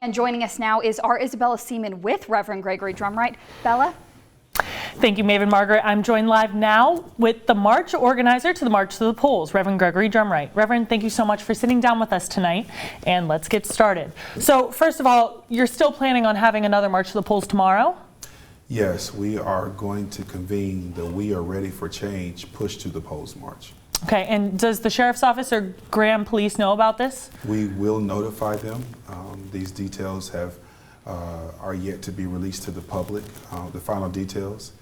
And joining us now is our Isabella Seaman with Reverend Gregory Drumwright. Bella? Thank you, Maven Margaret. I'm joined live now with the march organizer to the March to the Polls, Reverend Gregory Drumwright. Reverend, thank you so much for sitting down with us tonight, and let's get started. So first of all, you're still planning on having another March to the Polls tomorrow? Yes, we are going to convene the We Are Ready for Change Push to the Polls March. Okay, and does the Sheriff's Office or Graham Police know about this? We will notify them. These details are yet to be released to the public, the final details,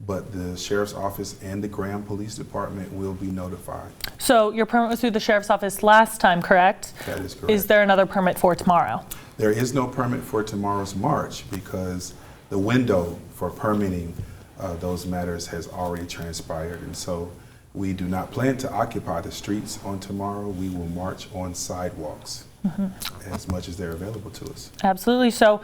but the Sheriff's Office and the Graham Police Department will be notified. So your permit was through the Sheriff's Office last time, correct? That is correct. Is there another permit for tomorrow? There is no permit for tomorrow's march because the window for permitting those matters has already transpired, and so we do not plan to occupy the streets on tomorrow. We will march on sidewalks as much as they're available to us. Absolutely. So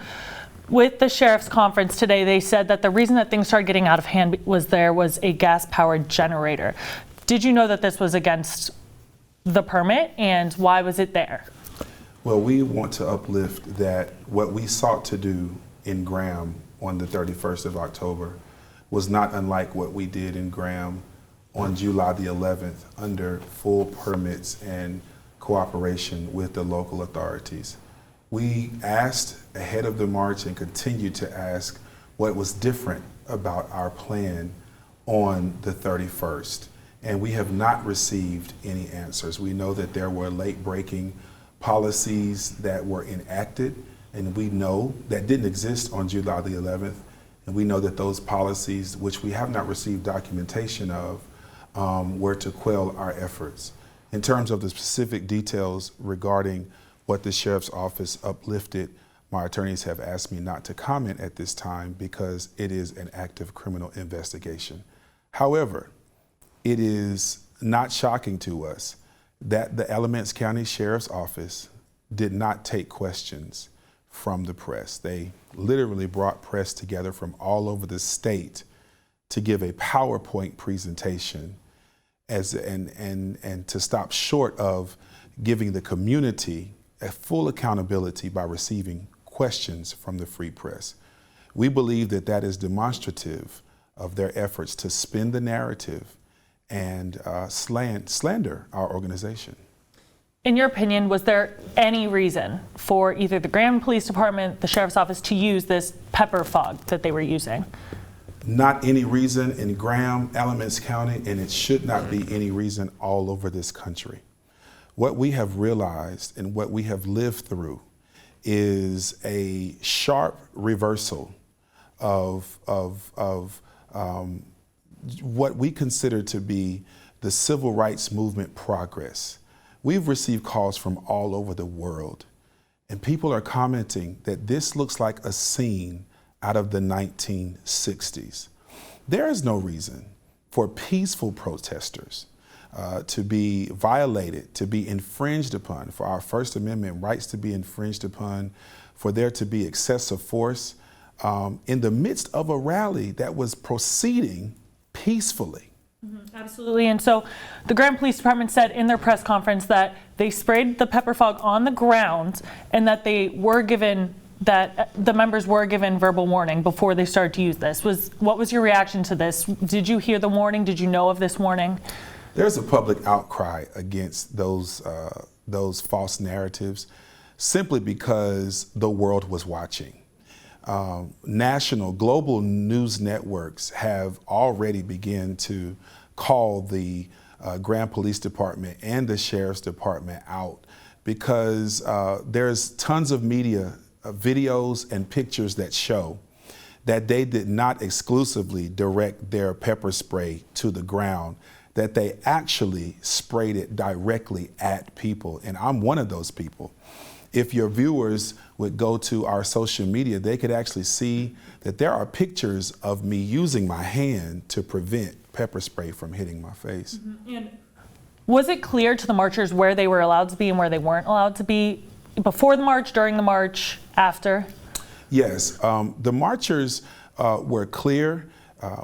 with the Sheriff's Conference today, they said that the reason that things started getting out of hand was there was a gas-powered generator. Did you know that this was against the permit, and why was it there? Well, we want to uplift that what we sought to do in Graham on the 31st of October was not unlike what we did in Graham on July the 11th under full permits and cooperation with the local authorities. We asked ahead of the march and continue to ask what was different about our plan on the 31st, and we have not received any answers. We know that there were late-breaking policies that were enacted, and we know that didn't exist on July the 11th, and we know that those policies, which we have not received documentation of, were to quell our efforts. In terms of the specific details regarding what the Sheriff's Office uplifted, my attorneys have asked me not to comment at this time because it is an active criminal investigation. However, it is not shocking to us that the Alamance County Sheriff's Office did not take questions from the press. They literally brought press together from all over the state to give a PowerPoint presentation and to stop short of giving the community a full accountability by receiving questions from the free press. We believe that that is demonstrative of their efforts to spin the narrative and slander our organization. In your opinion, was there any reason for either the Graham Police Department, the Sheriff's Office to use this pepper fog that they were using? Not any reason in Graham, Alamance County, and it should not be any reason all over this country. What we have realized and what we have lived through is a sharp reversal of what we consider to be the civil rights movement progress. We've received calls from all over the world, and people are commenting that this looks like a scene out of the 1960s. There is no reason for peaceful protesters to be violated, to be infringed upon, for our First Amendment rights to be infringed upon, for there to be excessive force in the midst of a rally that was proceeding peacefully. Absolutely. And so the Graham Police Department said in their press conference that they sprayed the pepper fog on the ground and that they were given that the members were given verbal warning before they started to use this. What was your reaction to this? Did you hear the warning? Did you know of this warning? There's a public outcry against those false narratives simply because the world was watching. National, global news networks have already begun to call the Graham Police Department and the Sheriff's Department out because there's tons of media videos and pictures that show that they did not exclusively direct their pepper spray to the ground, that they actually sprayed it directly at people. And I'm one of those people. If your viewers would go to our social media, they could actually see that there are pictures of me using my hand to prevent pepper spray from hitting my face. And was it clear to the marchers where they were allowed to be and where they weren't allowed to be before the march, during the march, after? Yes, the marchers were clear.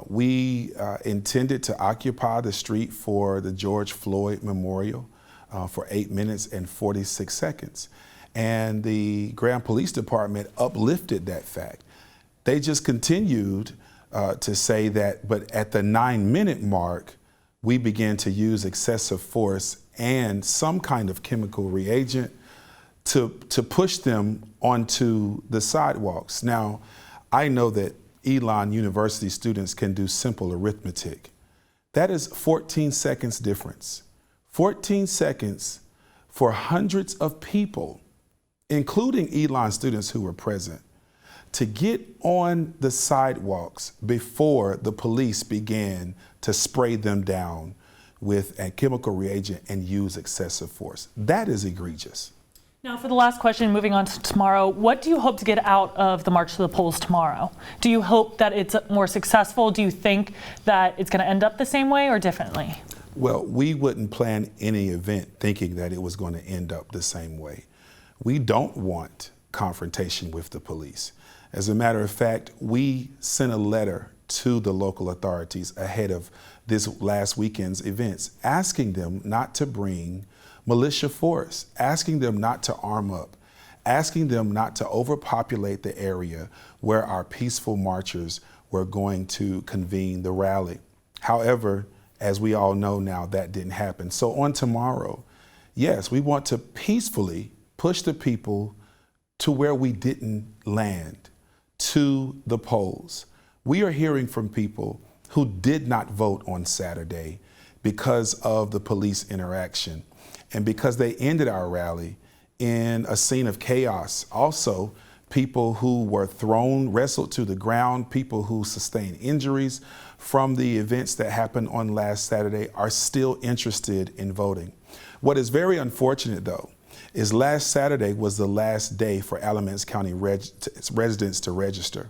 We intended to occupy the street for the George Floyd Memorial for 8 minutes and 46 seconds. And the Graham Police Department uplifted that fact. They just continued to say that, but at the 9-minute mark, we began to use excessive force and some kind of chemical reagent to push them onto the sidewalks. Now, I know that ELN University students can do simple arithmetic. That is 14 seconds difference. 14 seconds for hundreds of people, including ELN students who were present, to get on the sidewalks before the police began to spray them down with a chemical reagent and use excessive force. That is egregious. Now, for the last question, moving on to tomorrow, what do you hope to get out of the March to the Polls tomorrow? Do you hope that it's more successful? Do you think that it's going to end up the same way or differently? Well, we wouldn't plan any event thinking that it was going to end up the same way. We don't want confrontation with the police. As a matter of fact, we sent a letter to the local authorities ahead of this last weekend's events, asking them not to bring militia force, asking them not to arm up, asking them not to overpopulate the area where our peaceful marchers were going to convene the rally. However, as we all know now, that didn't happen. So on tomorrow, yes, we want to peacefully push the people to where we didn't land, to the polls. We are hearing from people who did not vote on Saturday because of the police interaction and because they ended our rally in a scene of chaos. Also, people who were thrown, wrestled to the ground, people who sustained injuries from the events that happened on last Saturday are still interested in voting. What is very unfortunate, though, is last Saturday was the last day for Alamance County residents to register.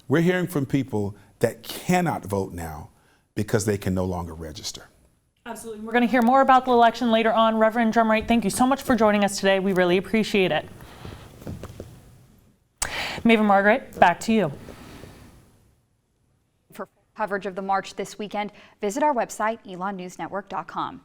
We're hearing from people that cannot vote now because they can no longer register. Absolutely. We're going to hear more about the election later on. Reverend Drumwright, thank you so much for joining us today. We really appreciate it. Maven Margaret, back to you. For coverage of the march this weekend, visit our website, elonnewsnetwork.com.